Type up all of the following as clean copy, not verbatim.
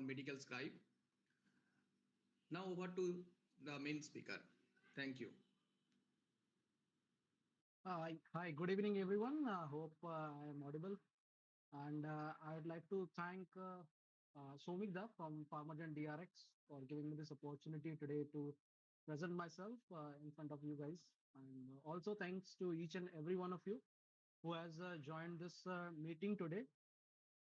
Medical Scribe. Now over to the main speaker. Thank you. Hi, good evening, everyone. Hope I am audible. And I would like to thank Somigda from Pharmagen DRX for giving me this opportunity today to present myself in front of you guys. And also thanks to each and every one of you who has joined this meeting today.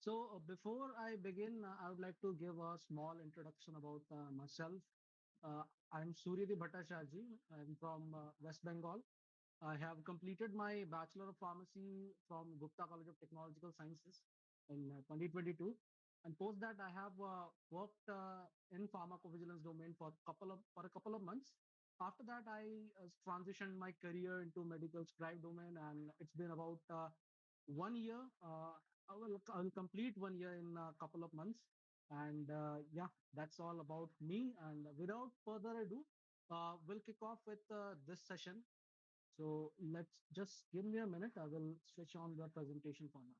So before I begin, I would like to give a small introduction about myself. I'm Suryadi Bhattacharjee. I'm from West Bengal. I have completed my Bachelor of Pharmacy from Gupta College of Technological Sciences in 2022. And post that, I have worked in pharmacovigilance domain for a couple of months. After that, I transitioned my career into medical scribe domain, and it's been about 1 year. I will complete 1 year in a couple of months. And yeah, that's all about me. And without further ado, we'll kick off with this session. So let's just give me a minute. I will switch on the presentation for now.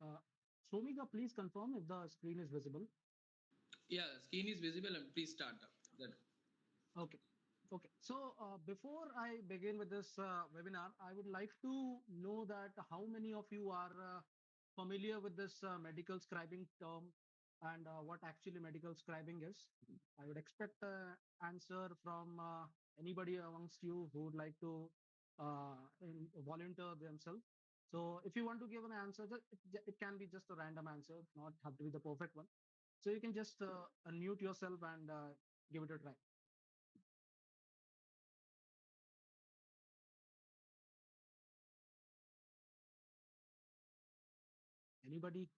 Uh, Somika, please confirm if the screen is visible. Yeah, screen is visible and please start that. Okay. Okay. So before I begin with this webinar, I would like to know that how many of you are familiar with this medical scribing term and what actually medical scribing is. I would expect an answer from anybody amongst you who would like to volunteer themselves. So if you want to give an answer, it can be just a random answer, not have to be the perfect one. So you can just unmute yourself and give it a try. Anybody?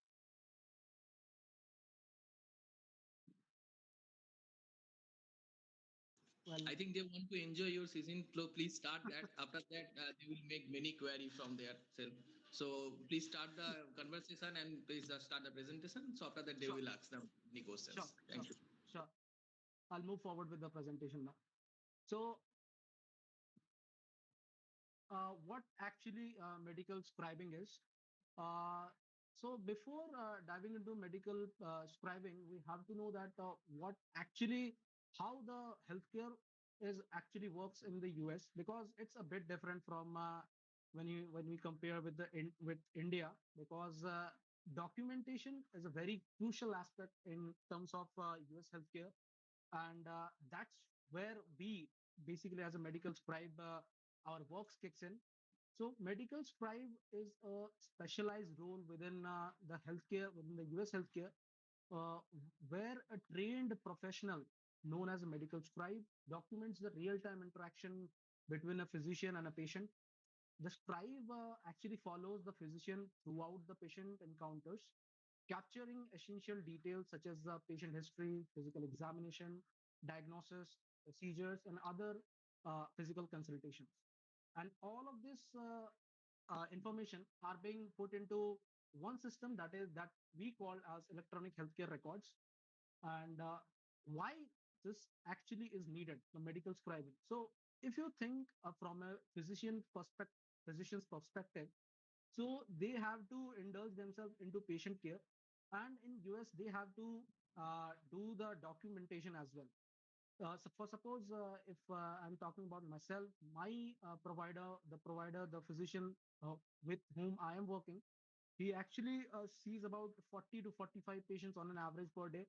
Well, I think they want to enjoy your season. So please start that. After that, they will make many query from their self. So please start the conversation and please start the presentation. So after that, they sure, will ask them any sure, questions. sure, Thank you. sure. I'll move forward with the presentation now. So, what actually medical scribing is? Uh, so, before diving into medical scribing, we have to know that what actually how the healthcare is actually works in the US because it's a bit different from when we compare with with India because documentation is a very crucial aspect in terms of US healthcare and that's where we basically as a medical scribe our works kicks in. So medical scribe is a specialized role within the healthcare within the US healthcare uh, where a trained professional known as a medical scribe documents the real-time interaction between a physician and a patient. The scribe actually follows the physician throughout the patient encounters, capturing essential details such as the patient history, physical examination, diagnosis, procedures, and other physical consultations. And all of this information are being put into one system that we call as electronic healthcare records. And why this actually is needed, the medical scribing. So if you think from a physician's perspective, so they have to indulge themselves into patient care, and in US they have to do the documentation as well. So for suppose if I'm talking about myself, my provider, the physician with whom I am working, he actually sees about 40 to 45 patients on an average per day.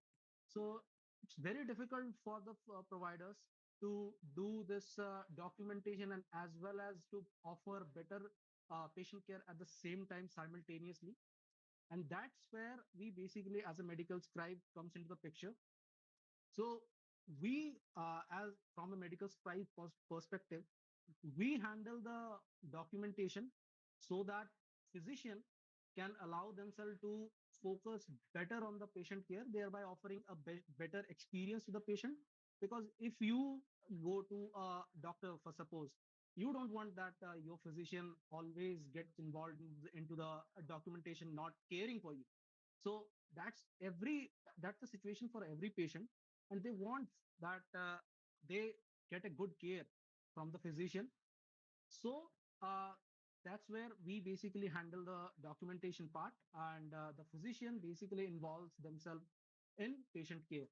So it's very difficult for the providers to do this documentation and as well as to offer better patient care at the same time simultaneously. And that's where we basically, as a medical scribe, comes into the picture. So we, as from a medical scribe perspective, we handle the documentation so that physician can allow themselves to focus better on the patient care, thereby offering a better experience to the patient. Because if you go to a doctor, for suppose, you don't want that your physician always gets involved into the documentation, not caring for you. So that's the situation for every patient, and they want that they get a good care from the physician. So uh, that's where we basically handle the documentation part, and the physician basically involves themselves in patient care.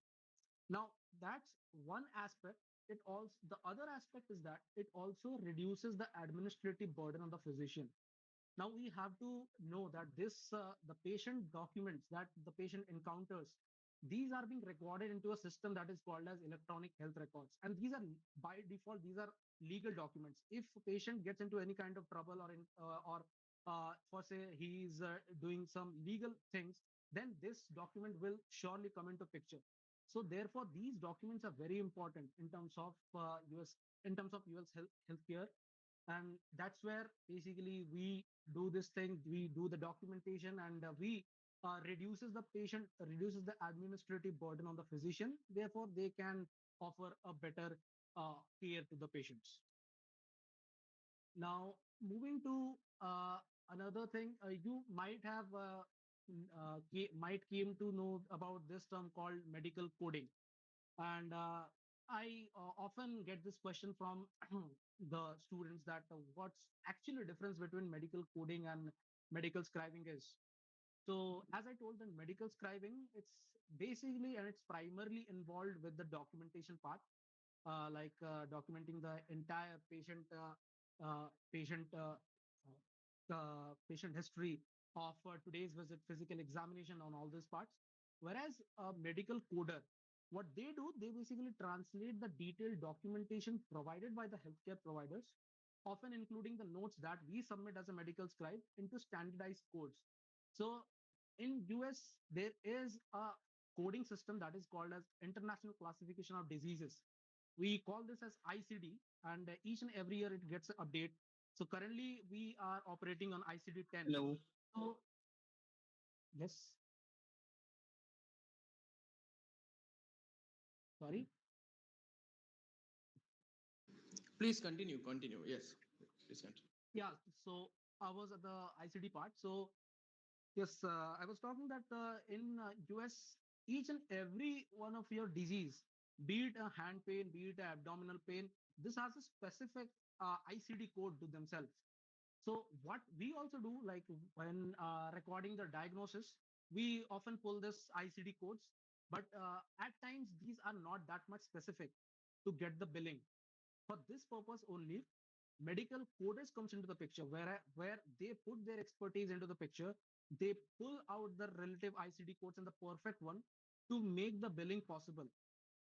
Now that's one aspect. It also, the other aspect is that it also reduces the administrative burden on the physician. Now we have to know that this the patient documents that the patient encounters, these are being recorded into a system that is called as electronic health records, and these are by default, these are legal documents. If a patient gets into any kind of trouble, or for say he's doing some legal things, then this document will surely come into picture. So therefore these documents are very important in terms of us, in terms of us healthcare. And that's where basically we do this thing, we do the documentation, and we reduces the administrative burden on the physician, therefore they can offer a better care to the patients. Now moving to another thing, you might have might came to know about this term called medical coding. And I often get this question from the students that what's actually difference between medical coding and medical scribing is. So as I told, the medical scribing, it's basically and it's primarily involved with the documentation part, like documenting the entire patient history of today's visit, physical examination on all these parts. Whereas a medical coder, what they do, they basically translate the detailed documentation provided by the healthcare providers, often including the notes that we submit as a medical scribe, into standardized codes. So in US, there is a coding system that is called as International Classification of Diseases. We call this as ICD, and each and every year it gets an update. So currently we are operating on ICD 10. Hello. So yes, sorry. Please continue. Continue. Yes. Please continue. Yeah, so I was at the ICD part. So yes, I was talking that in US, each and every one of your disease, be it a hand pain, be it a abdominal pain, this has a specific ICD code to themselves. So what we also do, like when recording the diagnosis, we often pull this ICD codes, but at times these are not that much specific to get the billing. For this purpose only, medical coders comes into the picture, where they put their expertise into the picture. They pull out the relative ICD codes and the perfect one to make the billing possible.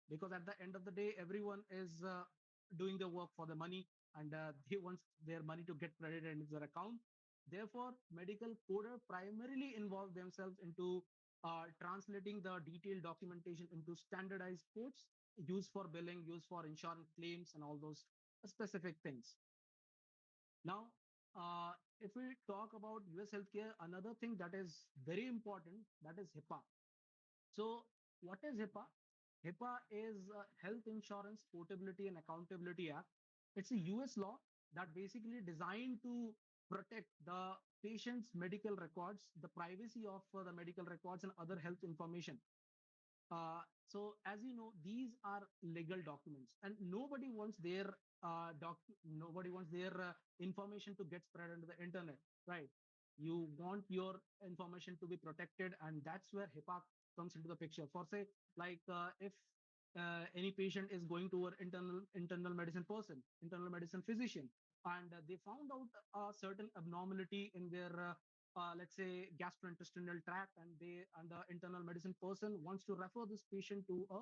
Because at the end of the day, everyone is doing the work for the money, and they want their money to get credited into their account. Therefore medical coder primarily involve themselves into translating the detailed documentation into standardized codes used for billing, used for insurance claims, and all those specific things. Now if we talk about US healthcare, another thing that is very important, that is HIPAA. So, what is HIPAA? HIPAA is a Health Insurance Portability and Accountability Act. It's a US law that basically designed to protect the patient's medical records, the privacy of the medical records, and other health information. So, as you know, these are legal documents, and nobody wants their information to get spread onto the internet, right? You want your information to be protected, and that's where HIPAA comes into the picture. For say, like if any patient is going to an internal medicine physician, and they found out a certain abnormality in their let's say gastrointestinal tract, and the internal medicine person wants to refer this patient to a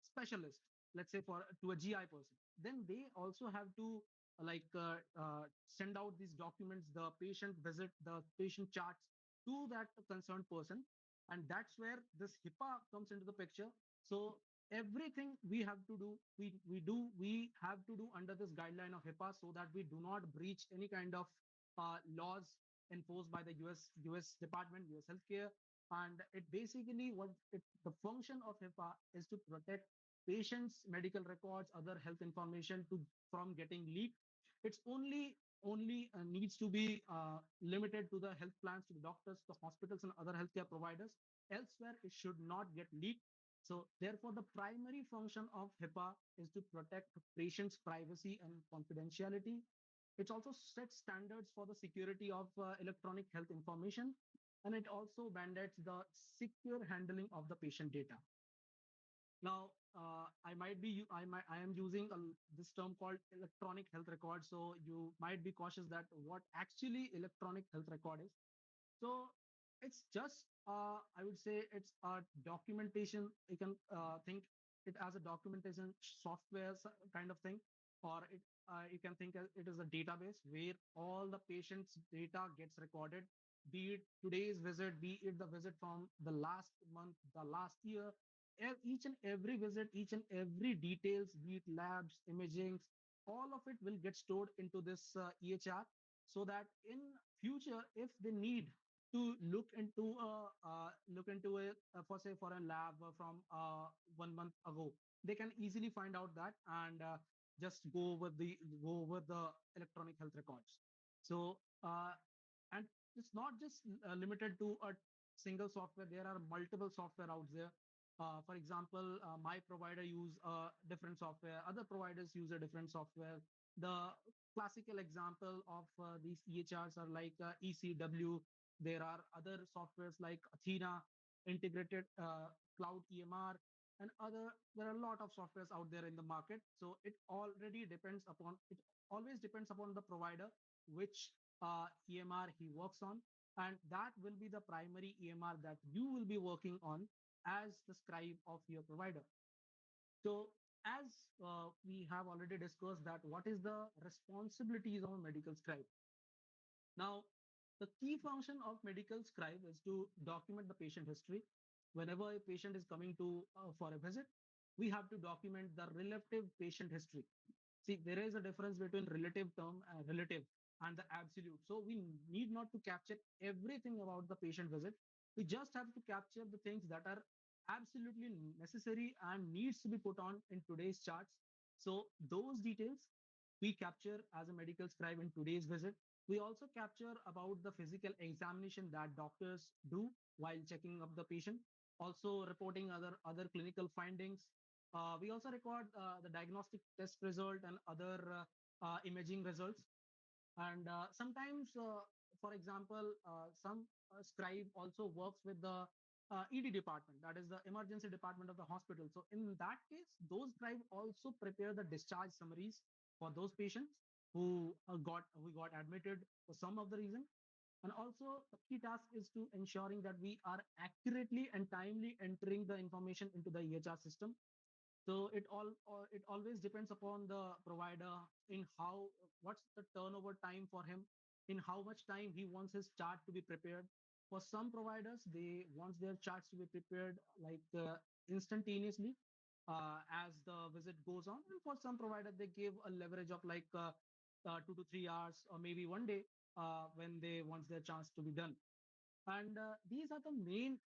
specialist, let's say for to a GI person, then they also have to send out these documents, the patient visit, the patient charts, to that concerned person. And that's where this HIPAA comes into the picture. So everything we have to do, we have to do under this guideline of HIPAA, so that we do not breach any kind of laws, enforced by the US Department, US Healthcare, and it basically the function of HIPAA is to protect patients' medical records, other health information from getting leaked. It's only needs to be limited to the health plans, to the doctors, the hospitals, and other healthcare providers. Elsewhere, it should not get leaked. So, therefore, the primary function of HIPAA is to protect patients' privacy and confidentiality. It also sets standards for the security of electronic health information, and it also mandates the secure handling of the patient data. Now, I am using this term called electronic health record. So you might be cautious that what actually electronic health record is. So it's just, I would say it's a documentation. You can think it as a documentation software kind of thing, or you can think it is a database where all the patient's data gets recorded, be it today's visit, be it the visit from the last month, the last year, each and every visit, each and every details, be it labs, imagings, all of it will get stored into this EHR, so that in future, if they need to look into it for say for a lab from 1 month ago, they can easily find out that and just go over the electronic health records. So and it's not just limited to a single software. There are multiple software out there. For example, my provider use a different software, other providers use a different software. The classical example of these EHRs are like ECW. There are other softwares like Athena, integrated cloud EMR, and other. There are a lot of softwares out there in the market. So it always depends upon the provider which EMR he works on, and that will be the primary EMR that you will be working on as the scribe of your provider. So, as we have already discussed that what is the responsibilities of a medical scribe. Now, the key function of medical scribe is to document the patient history. Whenever a patient is coming to for a visit, we have to document the relative patient history. See, there is a difference between relative and the absolute. So we need not to capture everything about the patient visit. We just have to capture the things that are absolutely necessary and needs to be put on in today's charts. So those details we capture as a medical scribe in today's visit. We also capture about the physical examination that doctors do while checking up the patient, also reporting other clinical findings. We also record the diagnostic test result and other imaging results. And sometimes, for example, some scribe also works with the ED department, that is the emergency department of the hospital. So in that case, those scribe also prepare the discharge summaries for those patients who got admitted for some of the reason. And also, the key task is to ensuring that we are accurately and timely entering the information into the EHR system. So it always depends upon the provider in how what's the turnover time for him, in how much time he wants his chart to be prepared. For some providers, they want their charts to be prepared like instantaneously as the visit goes on. And for some provider, they give a leverage of like 2 to 3 hours or maybe one day when they want their chance to be done. And these are the main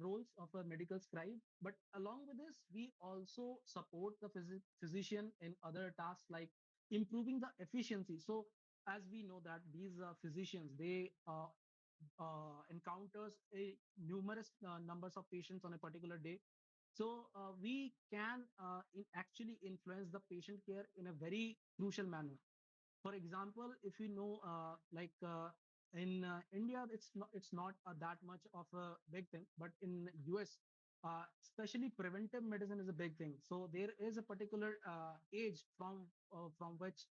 roles of a medical scribe. But along with this, we also support the physician in other tasks like improving the efficiency. So as we know that these physicians, they encounters a numerous numbers of patients on a particular day. So we can actually influence the patient care in a very crucial manner. For example, if you know, in India, it's not that much of a big thing, but in US, especially preventive medicine is a big thing. So there is a particular age from which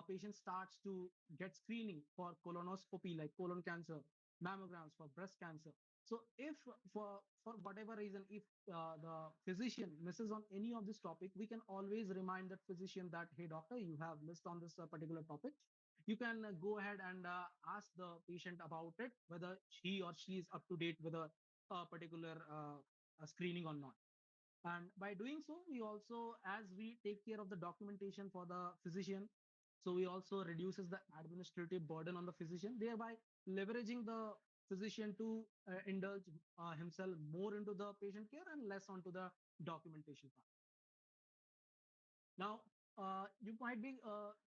patient starts to get screening for colonoscopy, like colon cancer, mammograms for breast cancer. So if for whatever reason, if the physician misses on any of this topic, we can always remind that physician that, hey, doctor, you have missed on this particular topic. You can go ahead and ask the patient about it, whether he or she is up to date with a particular screening or not. And by doing so, we also, as we take care of the documentation for the physician, So we also reduces the administrative burden on the physician, thereby leveraging the physician to indulge himself more into the patient care and less onto the documentation part. Now, you might be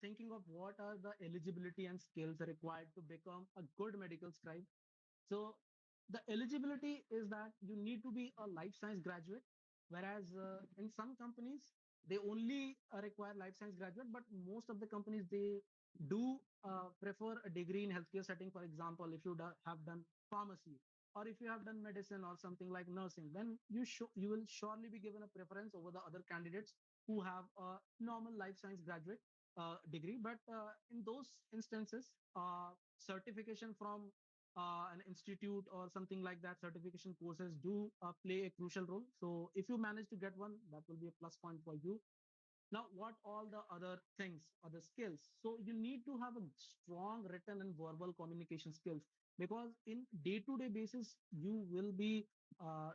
thinking of what are the eligibility and skills required to become a good medical scribe. So the eligibility is that you need to be a life science graduate, whereas in some companies they only require life science graduate, but most of the companies they do prefer a degree in healthcare setting. For example, if you have done pharmacy or if you have done medicine or something like nursing, then you will surely be given a preference over the other candidates who have a normal life science graduate degree. But in those instances, certification from an institute or something like that, certification courses do play a crucial role. So if you manage to get one, that will be a plus point for you. Now, what all the other things, other skills? So you need to have a strong written and verbal communication skills, because in day-to-day basis, you will be uh,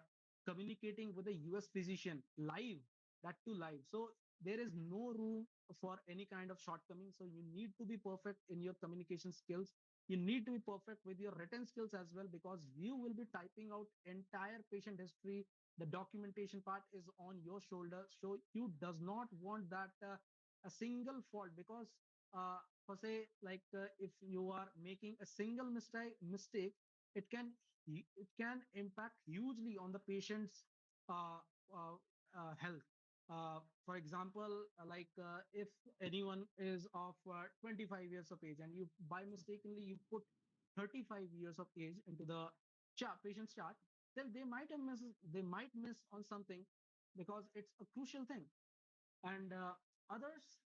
communicating with a US physician live, that too live. So there is no room for any kind of shortcoming. So you need to be perfect in your communication skills. You need to be perfect with your written skills as well, because you will be typing out entire patient history. The documentation part is on your shoulder, so you does not want that a single fault, because for say like if you are making a single mistake, it can it can impact hugely on the patient's uh, uh, health. For example, if anyone is of 25 years of age and you by mistakenly you put 35 years of age into the patient's chart, then they might miss on something, because it's a crucial thing. And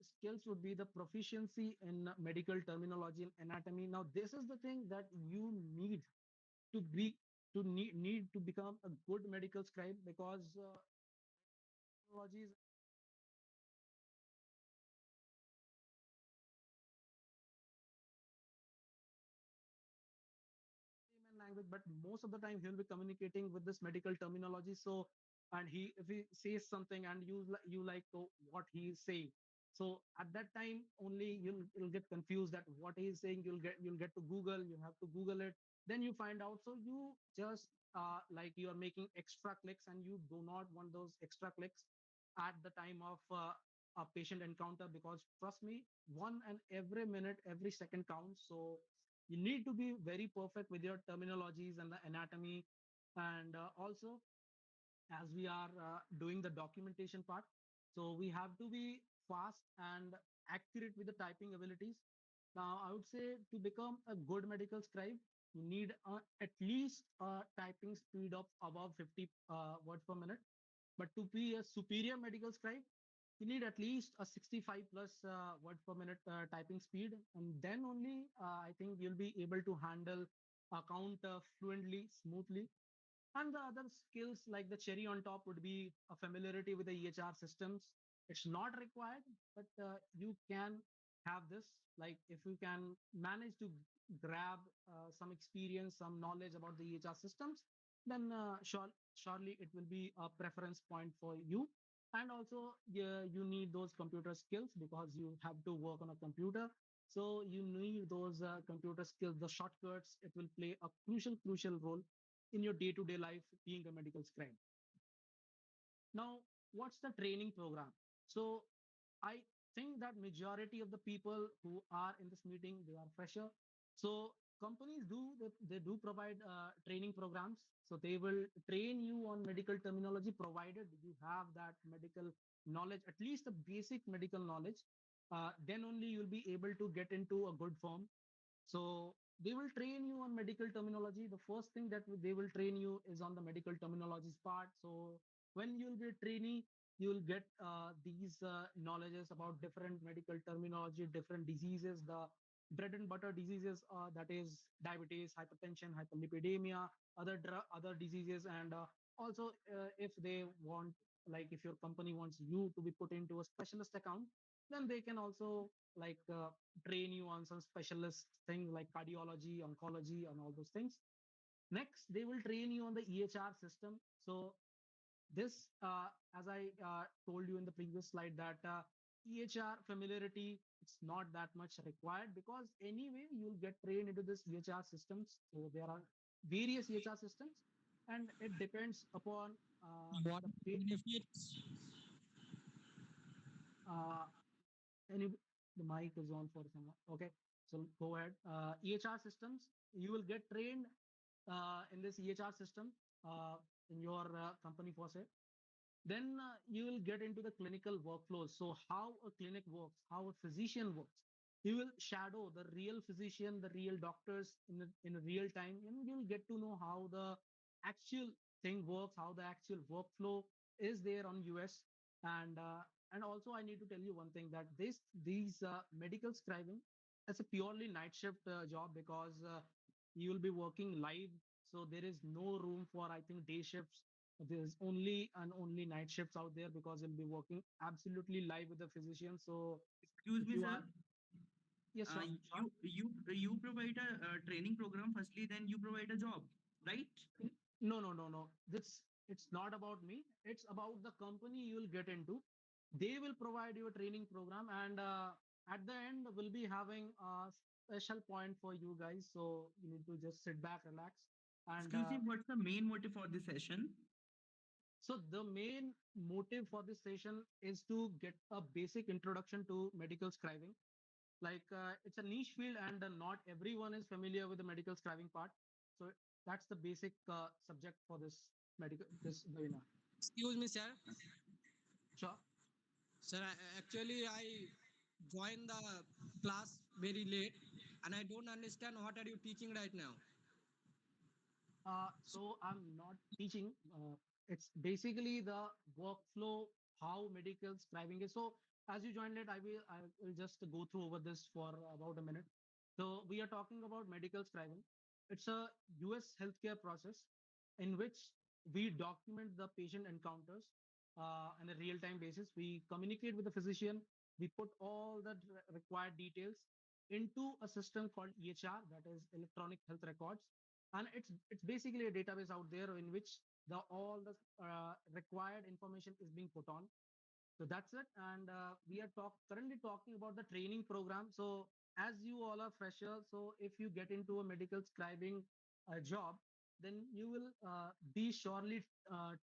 skills would be the proficiency in medical terminology and anatomy. Now this is the thing that you need to be need to become a good medical scribe, because terminologies layman language, but most of the time he'll be communicating with this medical terminology. So, and he if he says something and you like to what he is saying. So at that time only you'll get confused that what he is saying. You'll get to Google. You have to Google it. Then you find out. So you just like you are making extra clicks, and you do not want those extra clicks at the time of a patient encounter, because trust me, one and every minute, every second counts. So you need to be very perfect with your terminologies and the anatomy. And also, as we are doing the documentation part, so we have to be fast and accurate with the typing abilities. Now I would say to become a good medical scribe, you need at least a typing speed of above 50 words per minute. But to be a superior medical scribe, you need at least a 65 plus word per minute typing speed, and then only I think you'll be able to handle account fluently, smoothly. And the other skills, like the cherry on top, would be a familiarity with the EHR systems. It's not required, but you can have this. Like if you can manage to grab some experience, some knowledge about the EHR systems, then surely it will be a preference point for you. And also, you need those computer skills, because you have to work on a computer. So you need those computer skills, the shortcuts. It will play a crucial role in your day-to-day life being a medical scribe. Now, what's the training program? So I think that majority of the people who are in this meeting, they are fresher. So companies they do provide training programs. So they will train you on medical terminology, provided you have that medical knowledge, at least the basic medical knowledge. Then only you'll be able to get into a good firm. So they will train you on medical terminology. The first thing that they will train you is on the medical terminologies part. So when you'll be a trainee, you'll get these knowledges about different medical terminology, different diseases, the bread and butter diseases, that is diabetes, hypertension, hyperlipidemia, other diseases. And also if they want, like if your company wants you to be put into a specialist account, then they can also like train you on some specialist things like cardiology, oncology, and all those things. Next, they will train you on the EHR system. So this, as I told you in the previous slide, that EHR familiarity, it's not that much required because anyway you'll get trained into this EHR systems. So there are various EHR systems, and it depends upon What the benefits? uh, any the mic is on for someone. Okay, so go ahead. EHR systems, you will get trained in this EHR system uh, in your company for say. Then you will get into the clinical workflows. So how a clinic works, how a physician works. You will shadow the real physician, the real doctors in real time, and you'll get to know how the actual thing works, how the actual workflow is there on US. And also I need to tell you one thing, that these medical scribing, it's a purely night shift job, because you will be working live. So there is no room for, I think, day shifts. There's only and only night shifts out there, because you'll be working absolutely live with the physician. So Excuse if me, you sir. are, yes, sir, sure. You provide a, training program firstly, then you provide a job, right? No. It's not about me. It's about the company you will get into. They will provide you a training program, and at the end, we'll be having a special point for you guys. So you need to just sit back, relax, and Excuse me, what's the main motive for this session? so the main motive for this session is to get a basic introduction to medical scribing. Like it's a niche field, and not everyone is familiar with the medical scribing part. So that's the basic subject for this webinar. Excuse me, sir. Sure. Sir, actually, I joined the class very late, and I don't understand what are you teaching right now. So I'm not teaching. It's basically the workflow, how medical scribing is. So as you joined it, I will just go through over this for about a minute. So we are talking about medical scribing. It's a US healthcare process in which we document the patient encounters on a real-time basis. We communicate with the physician. We put all the required details into a system called EHR, that is electronic health records, and it's basically a database out there in which the all the required information is being put on. So that's it. And we are currently talking about the training program. So as you all are freshers, so if you get into a medical scribing job, then you will be surely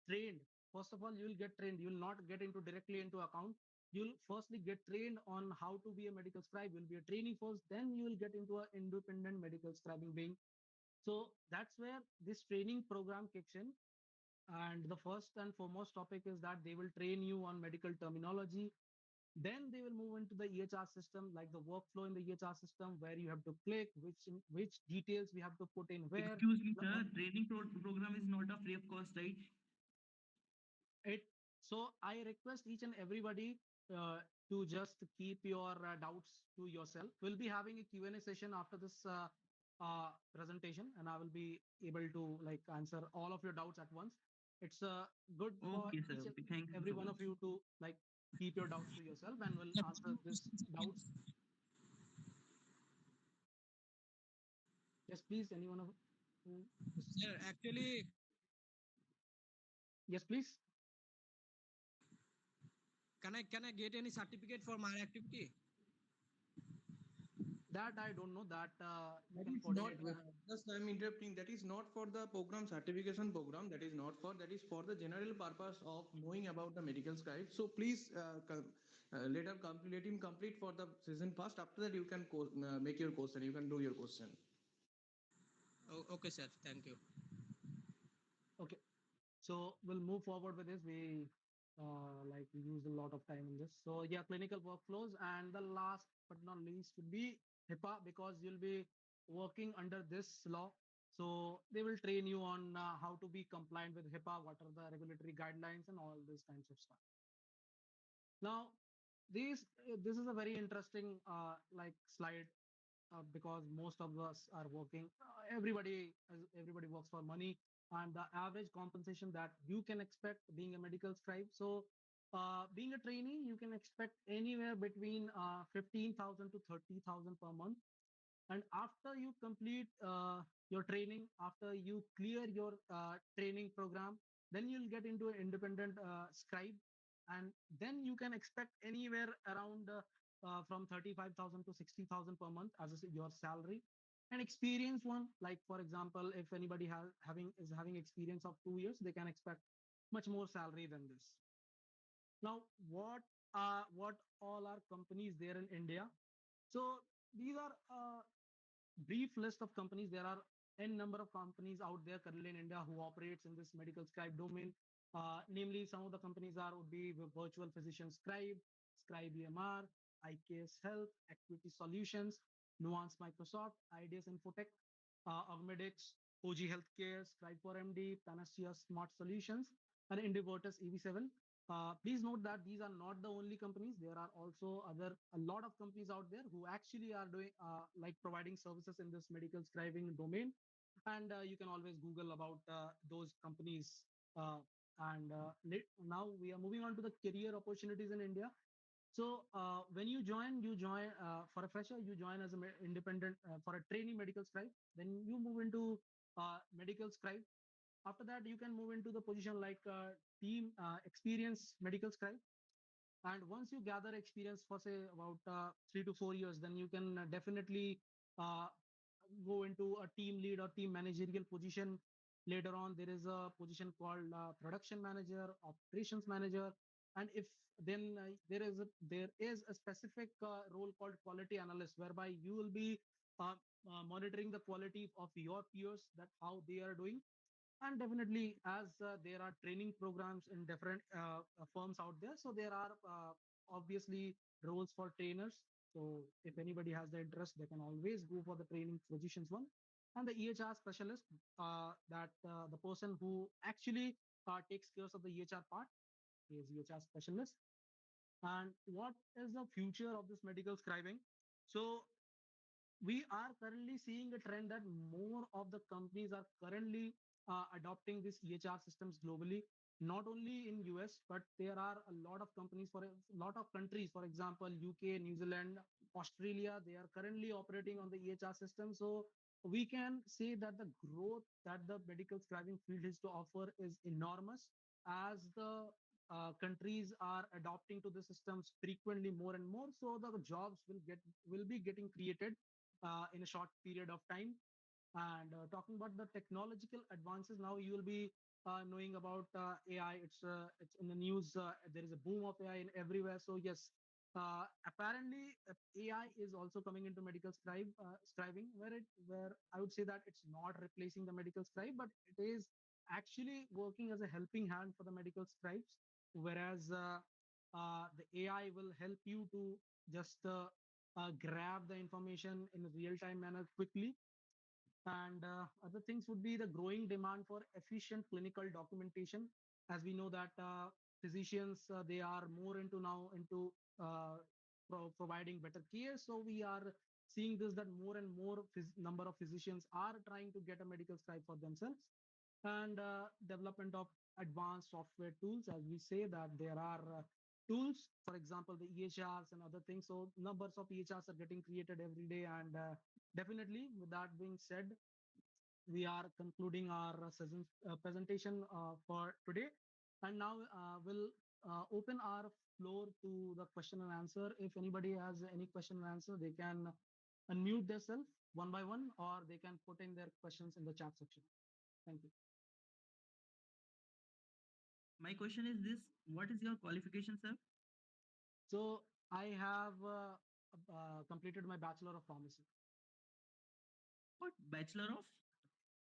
trained. First of all, you will get trained. You will not get into directly into account. You'll firstly get trained on how to be a medical scribe. You'll be a trainee first, then you will get into an independent medical scribing being. So that's where this training program kicks in. And the first and foremost topic is that they will train you on medical terminology. Then they will move into the EHR system, like the workflow in the EHR system, where you have to click, which details we have to put in where. Excuse me, sir. Training program is not a free of cost, right? It so I request each and everybody to just keep your doubts to yourself. We'll be having a Q&A session after this presentation, and I will be able to like answer all of your doubts at once. It's good for Okay, sir. each and Okay, thank you every so one of much. you to like keep your doubts to yourself, and we'll answer this doubts. Yes, please. Anyone of who? Sir, actually, Yes, please. can I get any certificate for my activity? That I don't know. That you That can is not, coordinate with. just I'm interrupting, that is not for the program certification program. That is not for, that is for the general purpose of knowing about the medical scribe. So please let him complete for the season first. After that, you can make your question. You can do your question. Oh, okay, sir. Thank you. Okay. So we'll move forward with this. We use a lot of time in this. So yeah, clinical workflows, and the last but not least would be HIPAA, because you'll be working under this law. So they will train you on how to be compliant with HIPAA, what are the regulatory guidelines, and all these kinds of stuff. Now, this is a very interesting like slide, because most of us are working. Everybody works for money, and the average compensation that you can expect being a medical scribe. So, being a trainee, you can expect anywhere between 15,000 to 30,000 per month. And after you complete your training, after you clear your training program, then you'll get into an independent scribe. and then you can expect anywhere around from 35,000 to 60,000 per month as your salary. An experienced one, like for example, if anybody is having experience of 2 years, they can expect much more salary than this. Now, what all are companies there in India? So these are brief list of companies. There are n number of companies out there currently in India who operates in this medical scribe domain. Namely, some of the companies are would be Virtual Physician Scribe, Scribe EMR, IKS Health, Equity Solutions, Nuance Microsoft, IDS Infotech, Augmedix, OG Healthcare, Scribe for MD, Panacea Smart Solutions, and Indivertus EV7. Please note that these are not the only companies. There are also a lot of companies out there who actually are doing like providing services in this medical scribing domain. And you can always Google about those companies. Now we are moving on to the career opportunities in India. So when you join for a fresher, you join as an independent for a trainee medical scribe. Then you move into medical scribe. After that, you can move into the position like team experience medical scribe. And once you gather experience for say about 3 to 4 years, then you can definitely uh, go into a team lead or team managerial position. Later on, there is a position called production manager, operations manager, and if then there is a specific role called quality analyst, whereby you will be monitoring the quality of your peers, that how they are doing. And definitely, as there are training programs in different firms out there, so there are obviously roles for trainers. So if anybody has the interest, they can always go for the training positions one. And the EHR specialist, that the person who actually takes care of the EHR part, is EHR specialist. And what is the future of this medical scribing? So we are currently seeing a trend that more of the companies are currently adopting these EHR systems globally, not only in US, but there are a lot of companies for a lot of countries, for example, UK, New Zealand, Australia, they are currently operating on the EHR system. So we can say that the growth that the medical scribing field is to offer is enormous, as the countries are adopting to the systems frequently more and more. So the jobs will be getting created in a short period of time. And talking about the technological advances, now you will be knowing about AI. It's in the news. There is a boom of AI in everywhere. So yes, apparently AI is also coming into medical scribing, where I would say that it's not replacing the medical scribe, but it is actually working as a helping hand for the medical scribes. Whereas the AI will help you to just grab the information in a real time manner quickly. And other things would be the growing demand for efficient clinical documentation. As we know that physicians, they are more into now into providing better care. So we are seeing this, that more and more number of physicians are trying to get a medical scribe for themselves. And development of advanced software tools, as we say that there are tools, for example, the EHRs and other things. So numbers of EHRs are getting created every day. And definitely, with that being said, we are concluding our session presentation for today. And now we'll open our floor to the question and answer. If anybody has any question and answer, they can unmute themselves one by one, or they can put in their questions in the chat section. Thank you. My question is this: what is your qualification, sir? So I have completed my Bachelor of Pharmacy. What bachelor of?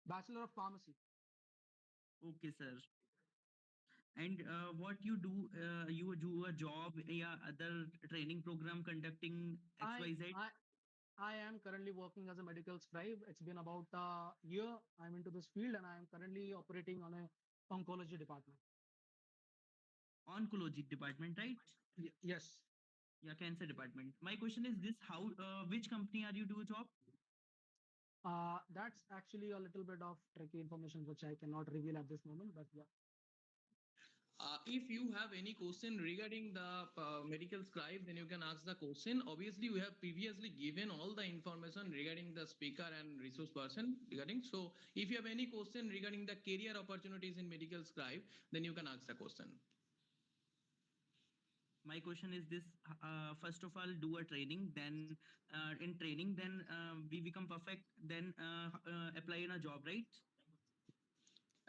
Bachelor of Pharmacy. Okay, sir. And what you do? You do a job, yeah, other training program conducting I XYZ I I am currently working as a medical scribe. It's been about a year. I'm into this field, and I am currently operating on a oncology department. oncology department, right? Yes. Yeah, cancer department. My question is this: how? Which company are you do a job? That's actually a little bit of tricky information which I cannot reveal at this moment, but yeah. If you have any question regarding the medical scribe, then you can ask the question. Obviously, we have previously given all the information regarding the speaker and resource person regarding. So, if you have any question regarding the career opportunities in medical scribe, then you can ask the question. My question is this: first of all, do a training, then in training, then we become perfect, then apply in a job, right?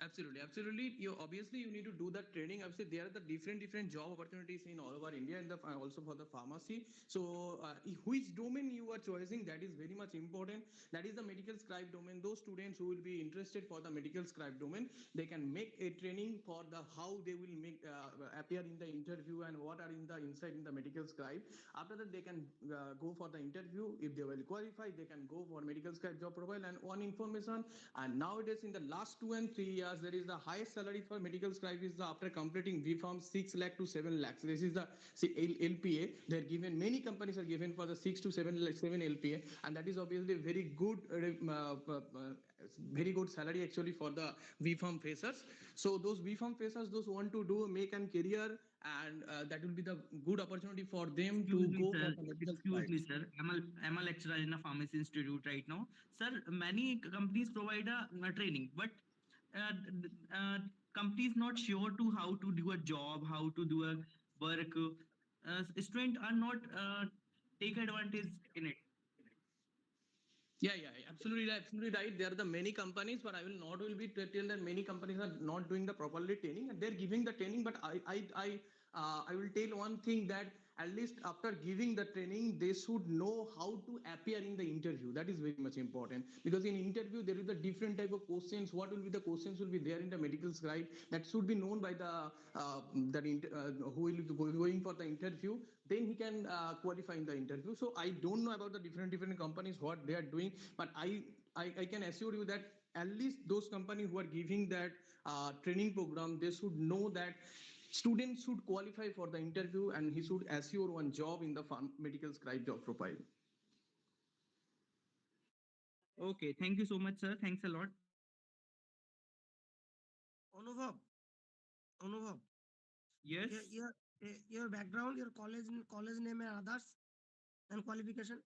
Absolutely, absolutely. You obviously you need to do that training. Obviously, there are the different job opportunities in all over India and the also for the pharmacy. So, which domain you are choosing, that is very much important. That is the medical scribe domain. Those students who will be interested for the medical scribe domain, they can make a training for the how they will make appear in the interview and what are in the inside in the medical scribe. After that, they can go for the interview. If they will qualify, they can go for medical scribe job profile and one information. And nowadays, in the last 2 and 3 years, there is the highest salary for medical scribe is the after completing B Farm 6 lakh to 7 lakhs. This is the LPA. They're given, many companies are given for the 6 to 7 LPA, and that is obviously very good, very good salary actually for the B Farm freshers. So those B Farm freshers, those want to do make an career, and that will be the good opportunity for them Excuse to me, go for sir. the medical Excuse scribe. me, sir. I'm a lecturer in a pharmacy institute right now. Sir, many companies provide a training, but companies not sure to how to do a job, how to do a work. Students are not take advantage in it. Yeah, absolutely, absolutely right. There are the many companies, but I will not will be tell that many companies are not doing the properly training, and they're giving the training. But I will tell one thing that at least after giving the training, they should know how to appear in the interview. That is very much important because in interview there is a different type of questions. What will be the questions will be there in the medical scribe that should be known by the who will be going for the interview, then he can qualify in the interview. So I don't know about the different companies what they are doing, but I can assure you that at least those companies who are giving that training program, they should know that students should qualify for the interview and he should assure one job in the medical scribe job profile. Okay, thank you so much, sir. Thanks a lot. Anubhav, Anubhav, Yes. your background, your college name and others and qualification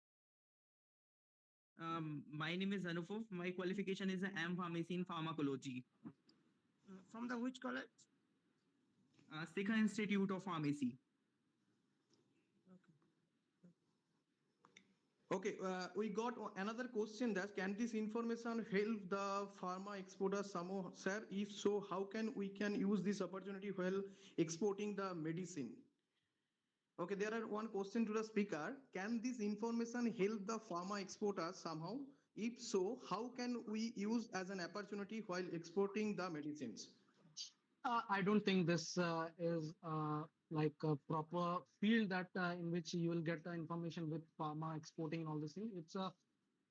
My name is Anupov. My qualification is a M Pharmacy in Pharmacology, from the which college? Sikha Institute of Pharmacy. Okay. Okay, we got another question that can this information help the pharma exporter somehow, sir? If so, how can we can use this opportunity while exporting the medicine? Okay, there are one question to the speaker. Can this information help the pharma exporter somehow? If so, how can we use as an opportunity while exporting the medicines? I don't think this is like a proper field that in which you will get the information with pharma exporting and all this thing. It's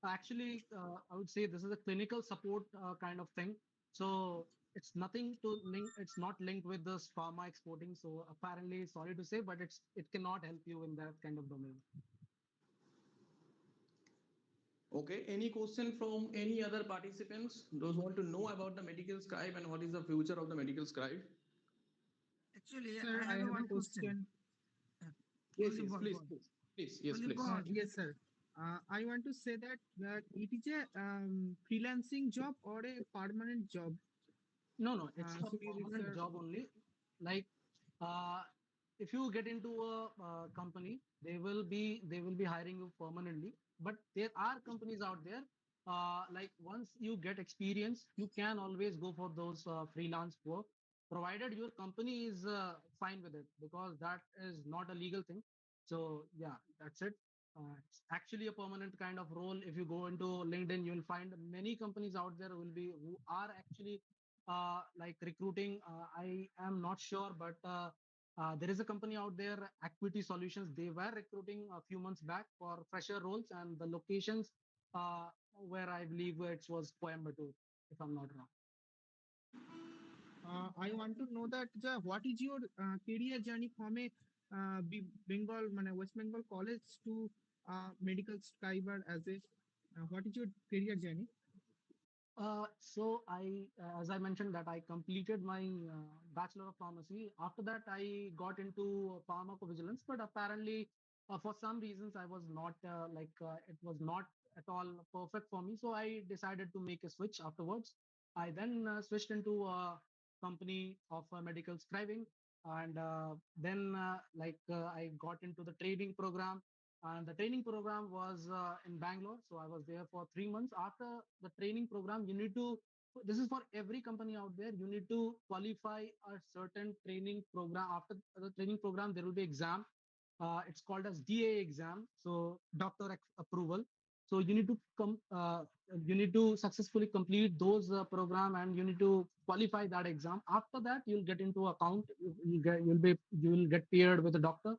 actually I would say this is a clinical support kind of thing. So it's nothing to link. It's not linked with this pharma exporting. So apparently, sorry to say, but it cannot help you in that kind of domain. Okay, any question from any other participants? Those who want to know about the medical scribe and what is the future of the medical scribe? Actually, Sir, I I have a have a one question. question. Uh, Yes, Kuldip, yes, go please, on. please, please, yes, Kuldip, go please. on. Yes, sir. I want to say that it is a freelancing job or a permanent job. No, it's a So, permanent sir. job only. Like, uh, if you get into a company, they will be hiring you permanently. But there are companies out there. Like once you get experience, you can always go for those freelance work, provided your company is fine with it, because that is not a legal thing. So yeah, that's it. It's actually a permanent kind of role. If you go into LinkedIn, you will find many companies out there who are actually like recruiting. I am not sure, but there is a company out there, Equity Solutions. They were recruiting a few months back for fresher roles, and the locations where I believe it was Coimbatore, if I'm not wrong. I want to know that what is your career journey from a Bengal, West Bengal college to medical scriber as a what is your career journey? So as I mentioned, that I completed my Bachelor of Pharmacy. After that, I got into pharmacovigilance, but apparently, for some reasons, I was not it was not at all perfect for me. So I decided to make a switch afterwards. I then switched into a company of medical scribing. And then I got into the training program, and the training program was in Bangalore. So I was there for 3 months. After the training program, you need to, this is for every company out there, you need to qualify a certain training program. After the training program, there will be exam. It's called as DA exam, so approval. So you need to you need to successfully complete those program, and you need to qualify that exam. After that, you'll get into account. You will get paired with a doctor,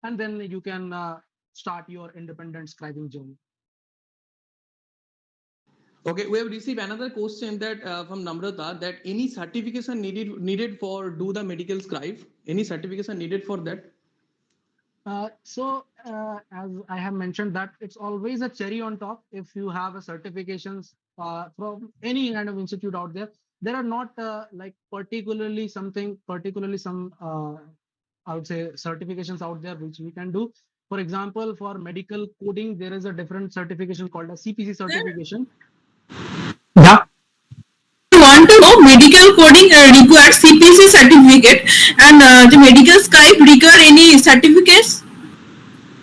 and then you can start your independent scribing journey. Okay, we have received another question that from Namrata, that any certification needed for do the medical scribe? Any certification needed for that? As I have mentioned, that it's always a cherry on top if you have a certifications from any kind of institute out there. There are not particularly some I would say certifications out there which we can do. For example, for medical coding, there is a different certification called a CPC Sir, certification. yeah. I want to know medical coding requires CPC certificate and the medical Scribe require any certificates?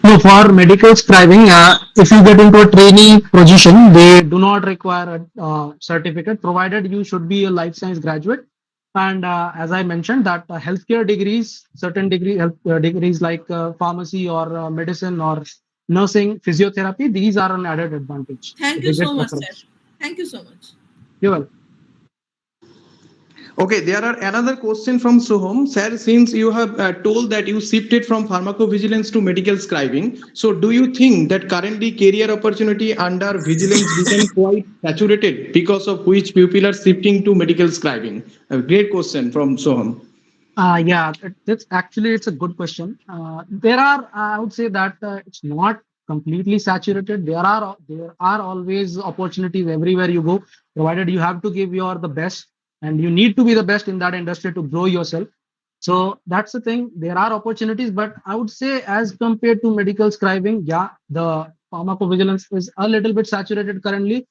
No, for medical scribing, if you get into a trainee position, they do not require a certificate, provided you should be a life science graduate. And as I mentioned, that healthcare degrees, certain degrees like pharmacy or medicine or nursing, physiotherapy, these are an added advantage. So Thank they you get so much, sir. preference. Thank you so much. You're welcome. Okay, there are another question from Soham. Sir, since you have told that you shifted from pharmacovigilance to medical scribing, so do you think that currently career opportunity under vigilance become quite saturated because of which people are shifting to medical scribing? A great question from Soham. Yeah, that's actually it's a good question. There are, I would say that it's not completely saturated. There are always opportunities everywhere you go, provided you have to give your the best, and you need to be the best in that industry to grow yourself. So that's the thing. There are opportunities, but I would say as compared to medical scribing, yeah, the pharmacovigilance is a little bit saturated currently,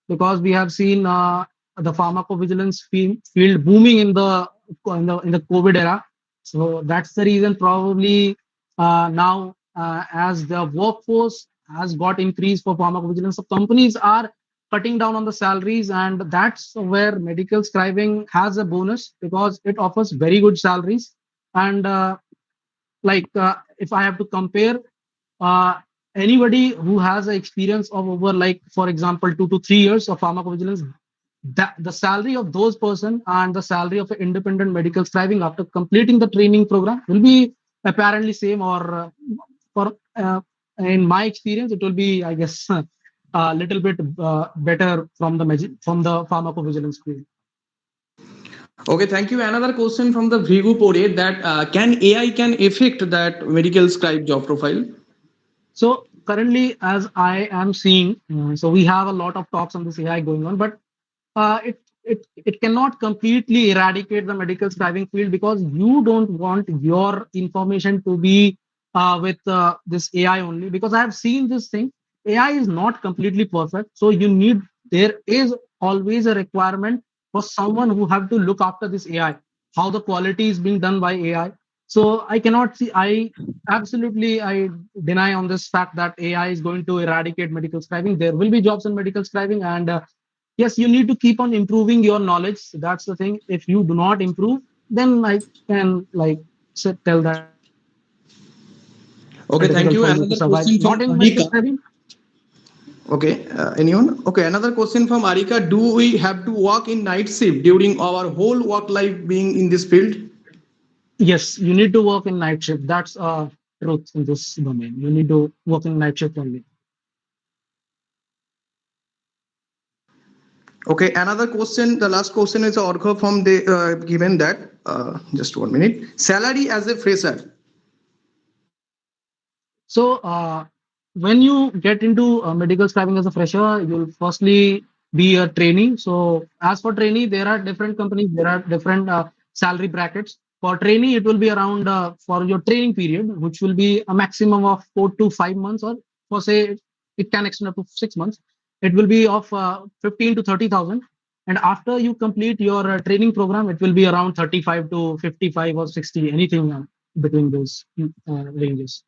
because we have seen the pharmacovigilance field booming in the COVID era. So that's the reason probably now as the workforce has got increased for pharmacovigilance, so companies are cutting down on the salaries, and that's where medical scribing has a bonus because it offers very good salaries. And if I have to compare, uh, anybody who has an experience of over, like for example, 2 to 3 years of pharmacovigilance, that the salary of those person and the salary of an independent medical scribing after completing the training program will be apparently same, or for in my experience it will be, I guess, a little bit better from the pharmacovigilance field. Okay, thank you. Another question from the Vrigu Pore, that can AI can affect that medical scribe job profile? So currently, as I am seeing, so we have a lot of talks on this AI going on, but it cannot completely eradicate the medical scribing field, because you don't want your information to be with this AI only. Because I have seen this thing, AI is not completely perfect, so there is always a requirement for someone who have to look after this AI, how the quality is being done by AI. So I cannot see. I deny on this fact that AI is going to eradicate medical scribing. There will be jobs in medical scribing, and yes, you need to keep on improving your knowledge. That's the thing. If you do not improve, then I can tell that it will be very difficult for you to survive. Okay, Not in thank you. medical Another scribing. question from Arika. Okay, anyone? Okay, another question from Arika. Do we have to work in night shift during our whole work life being in this field? Yes, you need to work in night shift. That's truth in this domain. You need to work in night shift only. Okay, another question. The last question is Orkho from the given that just 1 minute. Salary as a fresher. So, when you get into medical scribing as a fresher, you'll firstly be a trainee. So, as for trainee, there are different companies, there are different salary brackets. For trainee, it will be around for your training period, which will be a maximum of 4 to 5 months, or for say it can extend up to 6 months. It will be of 15 to 30,000. And after you complete your training program, it will be around 35 to 55 or 60, anything between those ranges.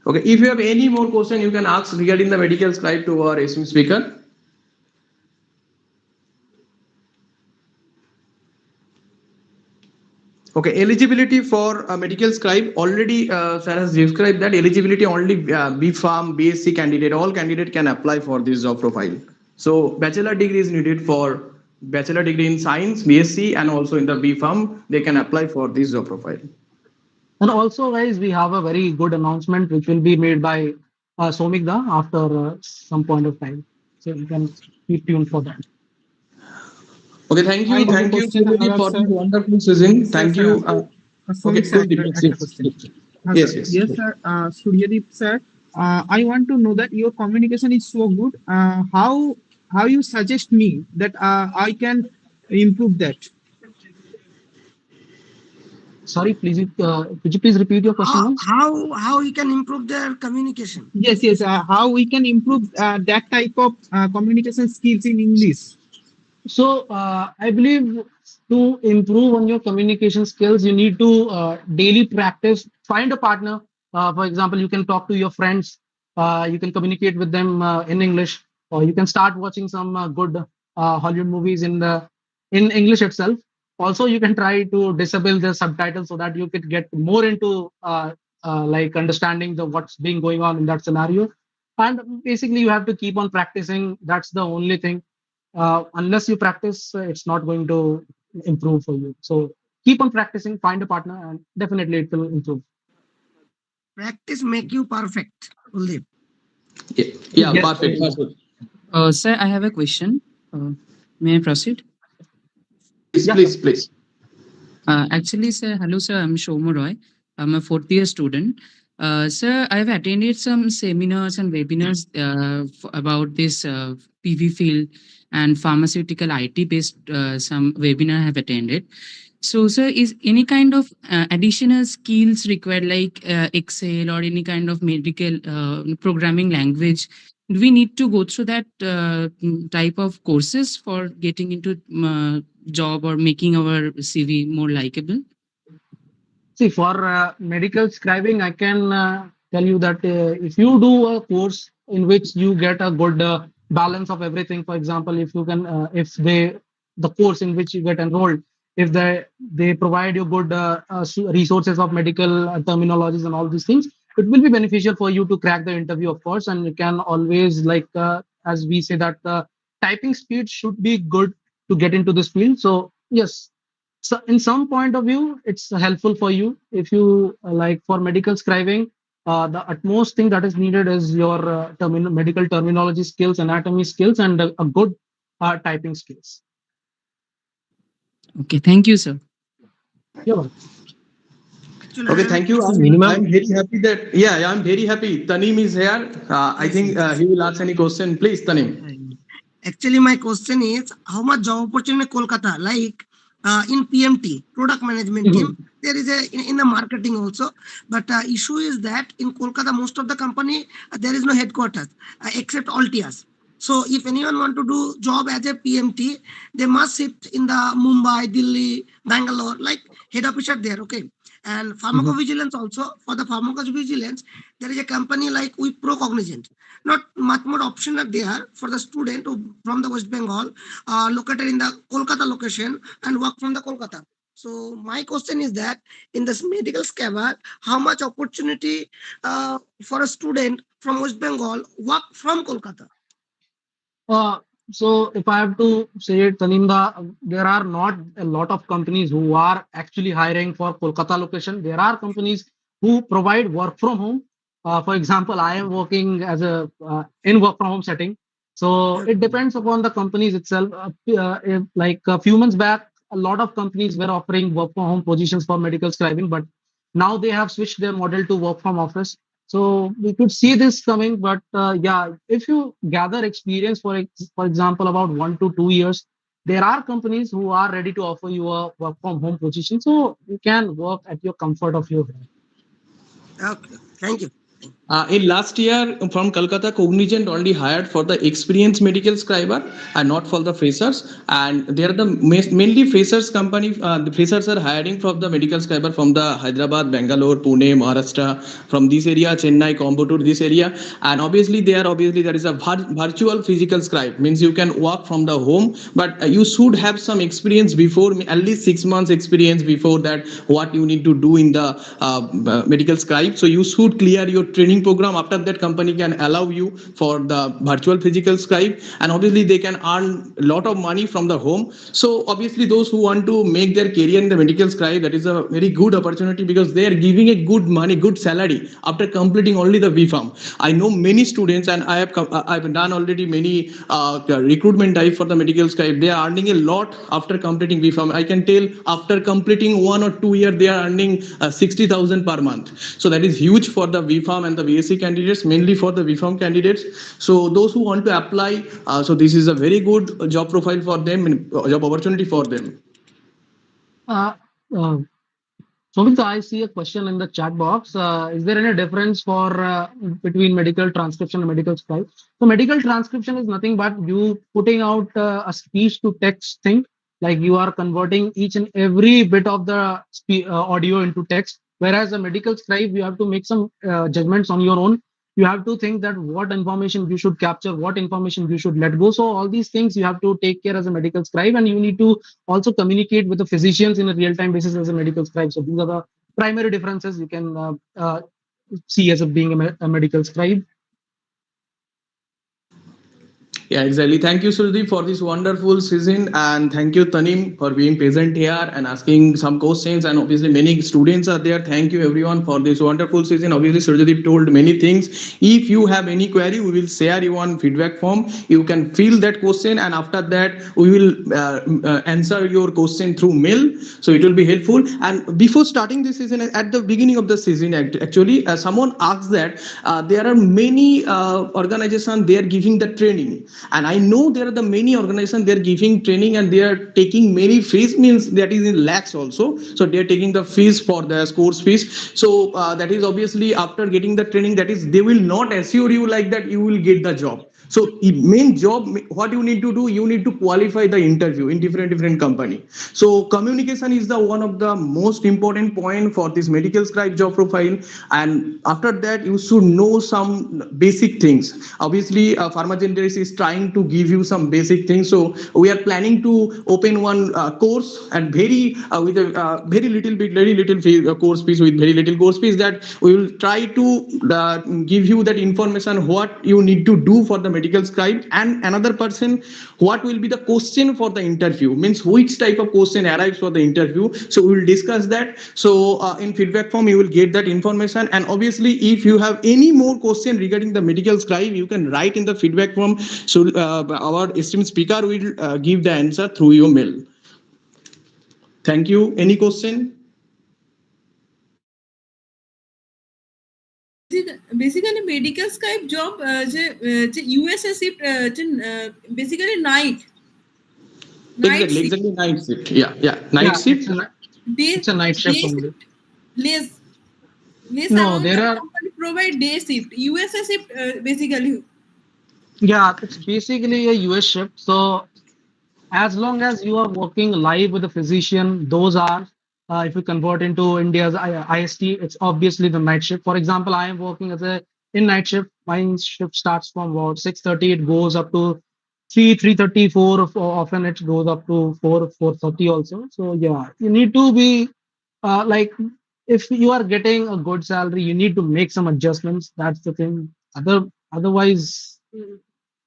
Okay, if you have any more question, you can ask regarding the medical scribe to our esteemed speaker. Okay, eligibility for a medical scribe already sir has described that eligibility only B.Pharm, BSc candidate, all candidate can apply for this job profile. So bachelor degree is needed for bachelor degree in science, BSc, and also in the B.Pharm they can apply for this job profile. And also, guys, we have a very good announcement which will be made by Somikda after some point of time. So you can keep tuned for that. Okay, I have a thank you question, Suryadeep, Adarsh for this sir. wonderful session. Sir, Thank sir, you. Okay, Somik sir, Kuldeep, একটা question. Sir. yes, yes. Yes, sir. Suryadeep sir, I want to know that your communication is so good. How you suggest me that I can improve that? Sorry, please, could you please repeat your question once? How you can improve their communication? Yes, yes. How we can improve that type of communication skills in English? So I believe to improve on your communication skills, you need to daily practice. Find a partner. For example, you can talk to your friends. You can communicate with them in English, or you can start watching some good Hollywood movies in English itself. Also, you can try to disable the subtitles so that you could get more into like understanding the what's being going on in that scenario. And basically, you have to keep on practicing. That's the only thing. Unless you practice, it's not going to improve for you. So keep on practicing, find a partner, and definitely it will improve. Practice make you perfect, Kuldeep. Yeah, Yes. perfect, perfect. Sir, I have a question. May I proceed? Please, Yeah, sure. please. Actually, sir, hello, sir. I'm Shomu Roy. I'm a fourth year student. Sir, I've attended some seminars and webinars about this PV field and pharmaceutical IT based some webinar I have attended. So, sir, is any kind of additional skills required, like Excel or any kind of medical programming language? Do we need to go through that type of courses for getting into job or making our CV more likable? See, for medical scribing, I can tell you that if you do a course in which you get a good balance of everything, for example, if you can, if they, the course in which you get enrolled, if they provide you good resources of medical terminologies and all these things, it will be beneficial for you to crack the interview, of course. And you can always, like, as we say, that typing speed should be good to get into this field. So, yes, so in some point of view it's helpful for you if you like for medical scribing. The utmost thing that is needed is your medical terminology skills, anatomy skills, and a good typing skills. Okay, thank you, sir. You're welcome. Actually, I Okay, have a thank you. question. I'm very happy that I'm very happy. Tanim is here. I Yes, think yes. he will ask any question. Please, Tanim. Actually, my question is how much job opportunity in Kolkata, like in PMT, product management team, Mhm. there is in the marketing also. But issue is that in Kolkata, most of the company, there is no headquarters except Altias. So if anyone want to do job as a PMT, they must sit in the Mumbai, Delhi, Bangalore, like head office are there, okay? And Mhm. pharmacovigilance also, for the pharmacovigilance, there is a company like Wipro Cognizant. Not much more option are there for the student who, from the West Bengal, located in the Kolkata location and work from the Kolkata. So my question is that in this medical scabbard, how much opportunity for a student from West Bengal work from Kolkata? Uh, so if I have to say it, Taninda, there are not a lot of companies who are actually hiring for Kolkata location. There are companies who provide work from home. For example, I am working as a in work from home setting. So it Okay. depends upon the companies itself. If, like a few months back, a lot of companies were offering work from home positions for medical scribing, but now they have switched their model to work from office. So we could see this coming, but yeah, if you gather experience for example, about 1 to 2 years, there are companies who are ready to offer you a work from home position, so you can work at your comfort of your home. Okay. Thank you. In last year from Kolkata, Cognizant only hired for the experienced medical scriber and not for the freshers. And they are the mainly freshers company. The freshers are hiring from the medical scriber from the Hyderabad, Bangalore, Pune, Maharashtra, from this area, Chennai, Coimbatore, this area. And obviously there is a virtual physical scribe, means you can work from the home, but you should have some experience before, at least 6 months experience before that, what you need to do in the medical scribe. So you should clear your training program. After that, company can allow you for the virtual physical scribe, and obviously they can earn a lot of money from the home. So obviously those who want to make their career in the medical scribe, that is a very good opportunity, because they are giving a good money, good salary after completing only the BPharm. I know many students, and I've done already many recruitment drive for the medical scribe. They are earning a lot after completing BPharm. I can tell after completing 1 or 2 years they are earning 60,000 per month. So that is huge for the BPharm and the BSc candidates, mainly for the BPharm candidates. So those who want to apply, so this is a very good job profile for them, job opportunity for them. Uh, uh, Sumit, I see a question in the chat box. Is there any difference for between medical transcription and medical scribe? So medical transcription is nothing but you putting out a speech to text thing, like you are converting each and every bit of the audio into text. Whereas a medical scribe, you have to make some judgments on your own. You have to think that what information you should capture, what information you should let go. So all these things you have to take care as a medical scribe, and you need to also communicate with the physicians in a real-time basis as a medical scribe. So these are the primary differences you can see as a being a medical scribe. Yeah, exactly. Thank you, Surdeep, for this wonderful season, and thank you, Tanim, for being present here and asking some questions. And obviously, many students are there. Thank you, everyone, for this wonderful season. Obviously, Surdeep told many things. If you have any query, we will share you on feedback form. You can fill that question, and after that, we will answer your question through mail. So it will be helpful. And before starting this season, at the beginning of the season, actually, someone asked that there are many organizations they are giving the training, and I know there are the many organizations they're giving training and they are taking many fees, means that is in lakhs also. So they're taking the fees for the course fees. So that is obviously after getting the training, that is they will not assure you like that you will get the job. So main job, what you need to do, you need to qualify the interview in different company. So communication is the one of the most important point for this medical scribe job profile. And after that, you should know some basic things. Obviously pharma generis is trying to give you some basic things. So we are planning to open one course, and very with a very little bit, very little fee, course fees, with very little course fees, that we will try to give you that information what you need to do for the medical scribe. And another person, what will be the question for the interview, means which type of question arrives for the interview. So we will discuss that. So in feedback form you will get that information. And obviously if you have any more question regarding the medical scribe, you can write in the feedback form. So our esteemed speaker will give the answer through your mail. Thank you. Any question? Basically medical scribe job যে USA shift basically night Exactly, shift exactly. Night shift. Yeah, night Yeah, shift. day it's a night day shift only. shift less No, amount there of are, company provide day shift USA shift basically. yeah, it's basically a US shift. So as long as you are working live with a physician, those are, if you convert into India's IST, it's obviously the night shift. For example, I am working as a in night shift. My shift starts from about 6:30. It goes up to 3:30, 4. Often it goes up to 4:30 also. So yeah, you need to be like, if you are getting a good salary, you need to make some adjustments. That's the thing. Otherwise,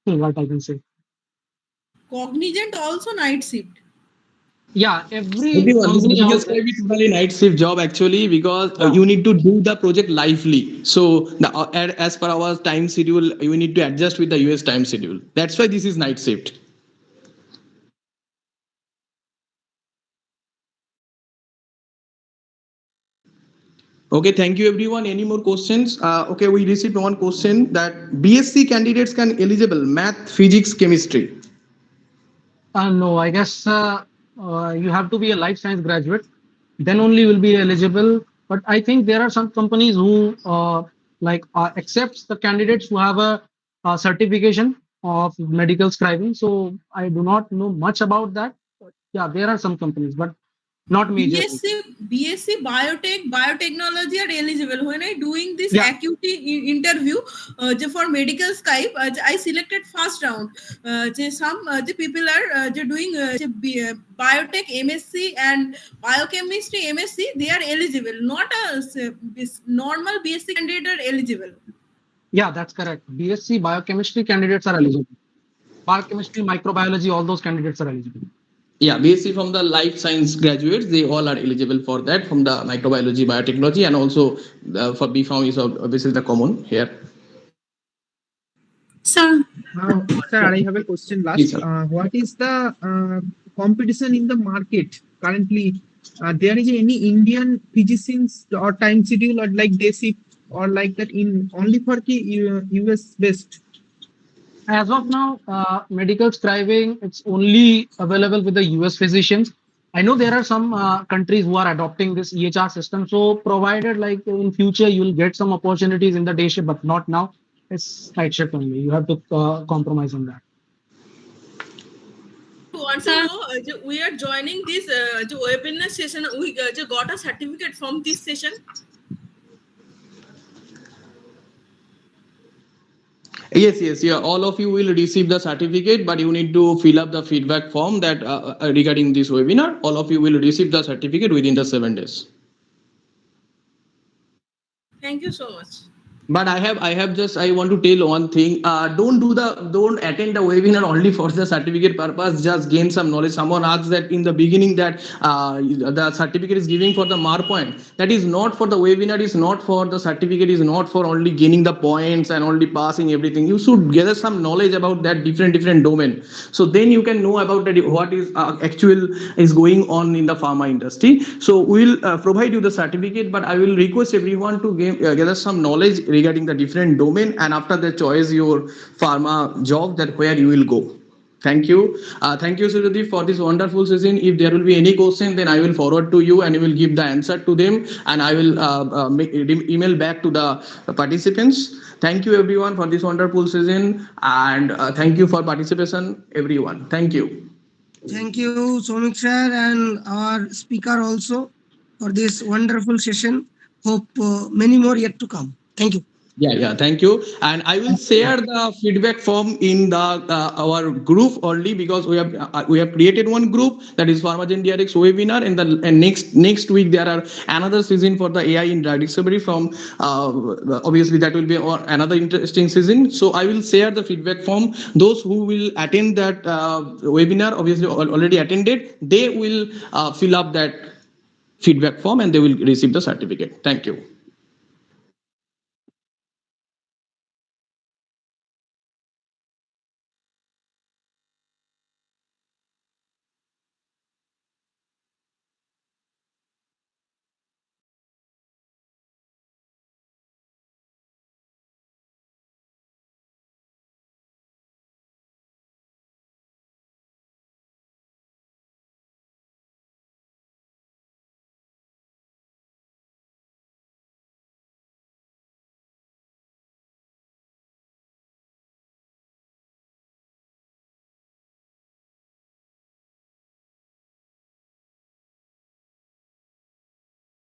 what I can say. Cognizant also night shift. Yeah, every Everyone, this company medical out there. scribe is totally night shift job actually, because Yeah. you need to do the project lively. So as per our time schedule, you need to adjust with the US time schedule. That's why this is night shift. Okay, thank you everyone. Any more questions? Okay, we received one question that BSc candidates can eligible math, physics, chemistry. No, I guess you have to be a life science graduate. Then only you will be eligible. But I think there are some companies who like accepts the candidates who have a certification of medical scribing. So I do not know much about that. Yeah, there are some companies, but not majorly. BSc biotech biotechnology are eligible. When I doing this Yeah, acuity interview for medical Skype, I selected first round. Some the people are doing biotech MSc and biochemistry MSc. They are eligible. Not a normal BSc candidate are eligible. yeah, that's correct. BSc biochemistry candidates are eligible. Biochemistry, microbiology, all those candidates are eligible. Yeah, basically from the life science graduates, they all are eligible for that from the microbiology, biotechnology, and also for BPharm is obviously the common here. Sir, Sir, I have a question Please, last. sir. What is the competition in the market currently? There is any Indian physicians or time schedule or like day shift or like that in only for the US based? As of now, medical scribing, it's only available with the US physicians. I know there are some countries who are adopting this EHR system. So provided like in future you'll get some opportunities in the day shift, but not now. It's night shift only. You have to compromise on that. want to know we are joining this webinar session. We got a certificate from this session. Yes, yes, yeah. All of you will receive the certificate, but you need to fill up the feedback form that regarding this webinar. All of you will receive the certificate within the 7 days. Thank you so much. But I have just I want to tell one thing. Don't attend the webinar only for the certificate purpose. Just gain some knowledge. Someone asked that in the beginning that the certificate is giving for the mark point. That is not for the webinar. Is not for the certificate. Is not for only gaining the points and only passing everything. You should gather some knowledge about that different domain. So then you can know about that what is actual is going on in the pharma industry. So we'll provide you the certificate, but I will request everyone to gather some knowledge regarding the different domain, and after the choice your pharma job that where you will go. Thank you, Suryadeep, for this wonderful session. If there will be any question, then I will forward to you, and you will give the answer to them, and I will email back to the participants. Thank you, everyone, for this wonderful session, and thank you for participation, everyone. Thank you. Thank you, Somik sir, and our speaker also for this wonderful session. Hope many more yet to come. Thank you. Yeah, thank you. And I will share the feedback form in the our group only, because we have created one group that is Pharmagen DRX webinar, and the and next week there are another season for the AI in drug discovery from obviously that will be another interesting season. So I will share the feedback form. Those who will attend that webinar obviously already attended. They will fill up that feedback form and they will receive the certificate. Thank you.